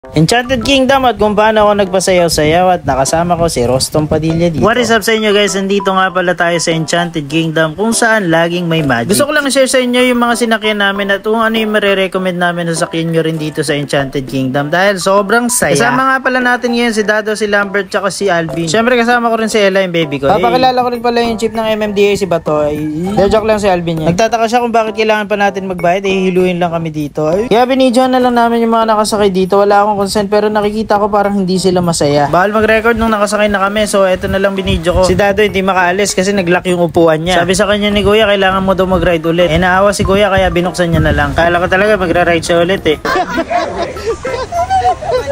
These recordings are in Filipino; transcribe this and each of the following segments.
Enchanted Kingdom at kung paano ako nagpasayaw-sayaw at nakasama ko si Rostom Padilla dito. What is up sa inyo guys? Nandito nga pala tayo sa Enchanted Kingdom kung saan laging may magic. Gusto ko lang i-share sa inyo yung mga sinakyan namin at kung ano yung marirecommend namin na sakyan nyo rin dito sa Enchanted Kingdom dahil sobrang saya. Kasama nga pala natin ngayon si Dado, si Lambert, tsaka si Alvin. Siyempre kasama ko rin si Ella, yung baby ko. Papakilala ko rin pala yung chief ng MMDA, si Batoy. Joke lang si Alvin yan. Nagtataka siya kung bakit kailangan pa natin magbayad, hihiluin lang kami dito. Kaya binidyohan na lang namin yung mga nakasakay dito. Wala akong consent pero nakikita ko parang hindi sila masaya. Bawal mag-record nung nakasakay na kami, so eto na lang binidyo ko. Si Dado hindi makaalis kasi naglock yung upuan niya. Sabi sa kanya ni Kuya, kailangan mo daw mag-ride ulit. Naawa si Kuya kaya binuksan niya na lang. Kala ko talaga magra-ride siya ulit eh.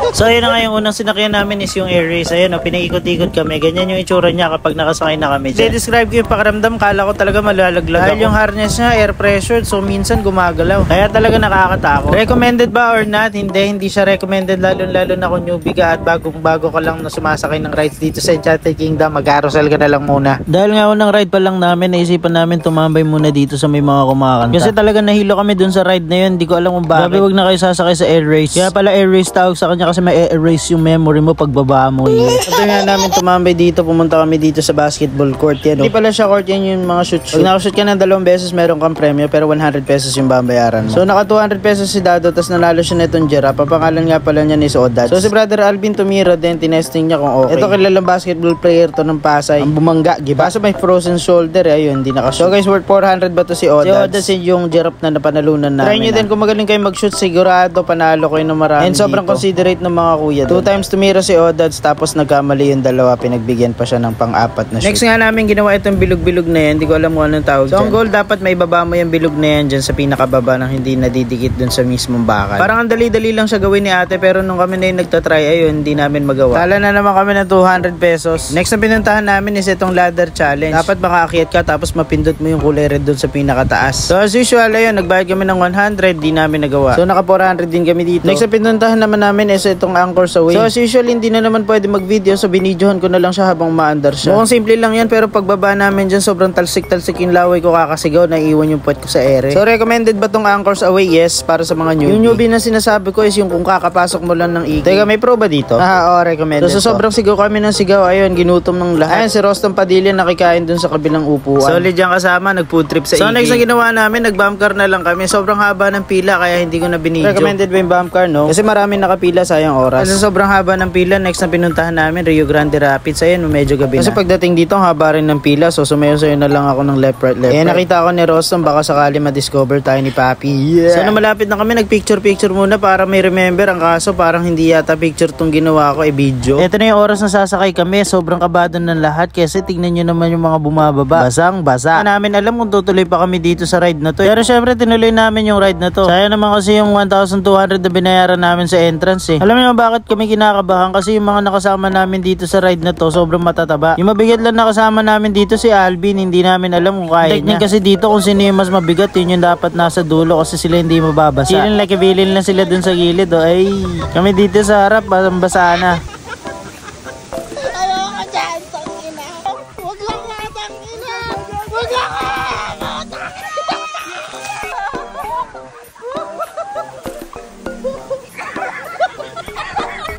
So ayun na nga, yung unang sinakyan namin is yung air race. Ayun, pinaikot-ikot kami. Ganyan yung itsura niya kapag nakasakay na kami. I-describe ko yung pakiramdam, kala ko talaga malalaglag. Dahil yung harness niya air pressure, so minsan gumagalaw. Kaya talaga nakakatakot. Recommended ba or not? Hindi siya recommended, lalo na kung newbie ka at bago ka lang na sumasakay ng rides dito sa Enchanted Kingdom. Mag-carousel ka na lang muna. Dahil nga unang ride pa lang namin, naisipan namin tumambay muna dito sa may mga kumakanta. Kasi talaga nahilo kami dun sa ride na yun. Hindi ko alam kung bakit. Sabi, wag na kayo sasakay sa air race. Kaya pala air race tawag sa kanya kasi may erase yung memory mo pagbaba mo. Ito nga namin tumambay dito, pumunta kami dito sa basketball court yan. Hindi pala siya court, yan yung mga shoot. Pag nakashoot ka ng 2 beses, meron kang premyo pero 100 pesos yung babayaran mo. So naka 200 pesos si Dado, tas nanalo siya na itong giraffe. Papangalan nga pala niya ni Odad. So si brother Alvin tumira din, tinesting niya kung okay. Ito kilalang basketball player to ng Pasay. Ang bumangga, giba. Kaso may frozen shoulder ayun, hindi nakashoot. So guys, worth 400 ba to si Odad? Si Odad yung giraffe na napanalunan namin. Try nyo din kung magaling kayo mag-shoot, sigurado panalo kayo ng marami. And sobrang considerate ng mga kuya. 2 times tumira si Odads tapos nagkamali yung dalawa, pinagbigyan pa siya ng pang-apat na shoot. Next nga namin ginawa itong bilog-bilog na yan, hindi ko alam kung anong tawag. So ang goal, dapat may baba mo yung bilog na yan dyan sa pinakababa nang hindi nadidikit dun sa mismong bakal. Parang ang dali-dali lang siya gawin ni ate pero nung kami na yung nagtatry, ayun, hindi namin magawa. Tala na naman kami ng 200 pesos. Next na pinuntahan namin is itong ladder challenge. Dapat makaakyat ka tapos mapindot mo yung kulay red dun sa pinakataas. So as usual, ayun, nagbayad kami ng 100, di namin nagawa. So naka 400 din kami dito. Next na pinuntahan naman namin is itong Anchors Away. So as usual, hindi na naman pwede mag-video, so binidyohan ko na lang siya habang maandar siya. Mukhang simple lang yan pero pagbaba namin dyan, sobrang talsik-talsik yung laway ko, kakasigaw, naiiwan yung puwet ko sa ere. So recommended ba tong Anchors Away? Yes, para sa mga newbie. Yung newbie na sinasabi ko is yung kung kakapasok mo lang ng ikot. Teka, may pro ba dito? Oo, recommended. So sobrang sigaw kami ng sigaw, ayun, ginutom ng lahat. Ayun, si Rostom Padilla nakikain dun sa kabilang upuan. Solid yung kasama, nag-food trip sa so next na ginawa namin, nag-bump car na lang kami. Sobrang haba ng pila kaya hindi ko na binidyo. Recommended ba yung bump car, no? Kasi maraming nakapila, sayang oras. Kasi sobrang haba ng pila. Next na pinuntahan namin, Rio Grande Rapids. Ayun, medyo gabi na. Kasi pagdating dito, haba rin ng pila. So sumayo-sayo na lang ako ng left, right. Nakita ko ni Rostom, baka sakali ma-discover tayo ni Papi. Yeah. So malapit na kami, nag-picture muna para may remember. Ang kaso, parang hindi yata picture tong ginawa ko, video. Ito na yung oras na sasakay kami. Sobrang kabado ng lahat kasi tignan nyo naman yung mga bumababa. Basang-basa. Namin alam kung tutuloy pa kami dito sa ride na to. Pero syempre, tinuloy namin yung ride na to. Sayang naman kasi yung 1,200 na binayaran namin sa entrance eh. Alam niyo bakit kami kinakabahan? Kasi yung mga nakasama namin dito sa ride na to, sobrang matataba. Yung mabigat lang nakasama namin dito si Alvin, hindi namin alam kung kaya niya. Kasi dito kung sino yung mas mabigat, yun yung dapat nasa dulo kasi sila hindi mababasa. Feeling like ibilin lang sila dun sa gilid. Oh. Ay, kami dito sa harap, basa na.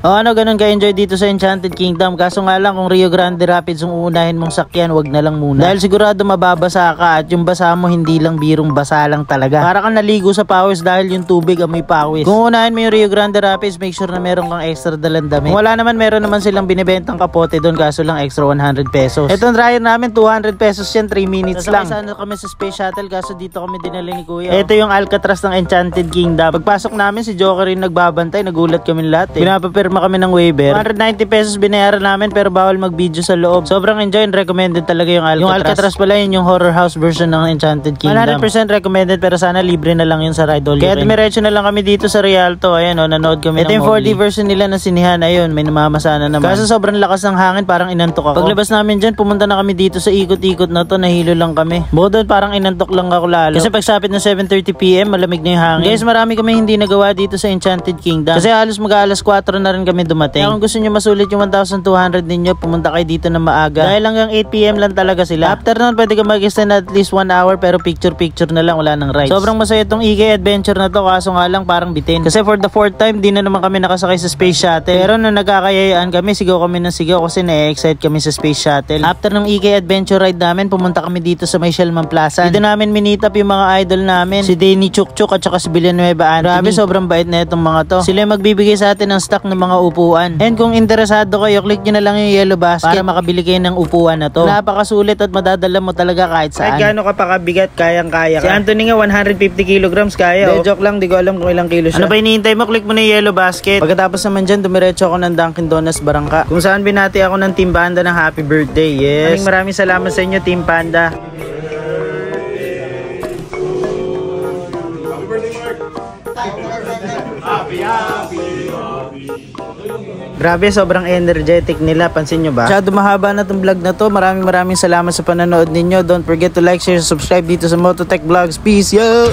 O ano, ganun ka-enjoy dito sa Enchanted Kingdom. Kaso nga lang, kung Rio Grande Rapids ang uunahin mong sakyan, wag na lang muna. Dahil sigurado mababasa ka at yung basa mo hindi lang birong basa lang talaga. Para kang naligo sa pawis dahil yung tubig amoy pawis. Kung uunahin mo yung Rio Grande Rapids, make sure na meron kang extra dalang damit. Kung wala naman, meron naman silang binibentang kapote doon, kaso lang extra 100 pesos. Itong dryer namin, 200 pesos yan, 3 minutes lang. Sana kami sa space shuttle, kaso dito kami dinala ni Kuya. Ito yung Alcatraz ng Enchanted Kingdom. Pagpasok namin, si Joker rin nagbabantay, nagulat kami lahat eh. Kami ng waiver. 190 pesos binayaran namin pero bawal mag-video sa loob. Sobrang enjoy and recommended talaga yung Alcatraz. Yung Alcatraz pala yun yung horror house version ng Enchanted Kingdom. 100% recommended pero sana libre na lang yun sa ride all. Kaya dumiretso na lang kami dito sa Rialto. Ayan o, nanood kami ng 4D version nila na sinihan. Ayun, may namamasana naman. Kaso sobrang lakas ng hangin, parang inantok ako. Paglabas namin dyan, pumunta na kami dito sa ikot-ikot na to. Nahilo lang kami. Bukod doon, parang inantok lang ako lalo. Kasi pagsapit ng 7:30 PM, malamig na yung hangin. Guys, marami kami hindi nagawa dito sa Enchanted Kingdom. Kasi halos mag-alas 4 na rin kasalukuyan kami dumating. Kaya kung gusto nyo masulit yung 1,200 ninyo, pumunta kayo dito na maaga. Dahil hanggang 8 PM lang talaga sila. After nun, pwede ka mag-extend at least 1 hour pero picture-picture na lang, wala nang rides. Sobrang masaya itong EK adventure na to, kaso nga lang parang bitin. Kasi for the 4th time, di na naman kami nakasakay sa space shuttle. Pero nung nagkakayayaan kami, sigaw kami ng sigaw kasi na-excite kami sa space shuttle. After ng EK adventure ride namin, pumunta kami dito sa may Shalman Plaza. Dito namin minit up yung mga idol namin, si Danny Chukchuk at saka si Villanueva Anthony. Grabe, sobrang bait na itong mga to. Sila yung magbibigay sa atin ng stock ng mga upuan. And kung interesado kayo, click nyo na lang yung yellow basket para makabili kayo ng upuan na to. Napakasulit at madadala mo talaga kahit saan. Kahit gaano ka pa kabigat, kayang-kaya ka. Si Anthony nga 150 kilograms kaya. De, joke lang, di ko alam kung ilang kilo siya. Ano ba hinihintay mo? Click mo na yung yellow basket. Pagkatapos naman dyan, dumiretso ako ng Dunkin Donuts Barangka, kung saan binati ako ng Team Panda ng happy birthday. Yes. Maraming salamat sa inyo, Team Panda. Grabe, sobrang energetic nila. Pansin nyo ba? Masyado mahaba na itong vlog na to. Maraming salamat sa panonood ninyo. Don't forget to like, share, subscribe dito sa Mototech Vlogs. Peace, yo!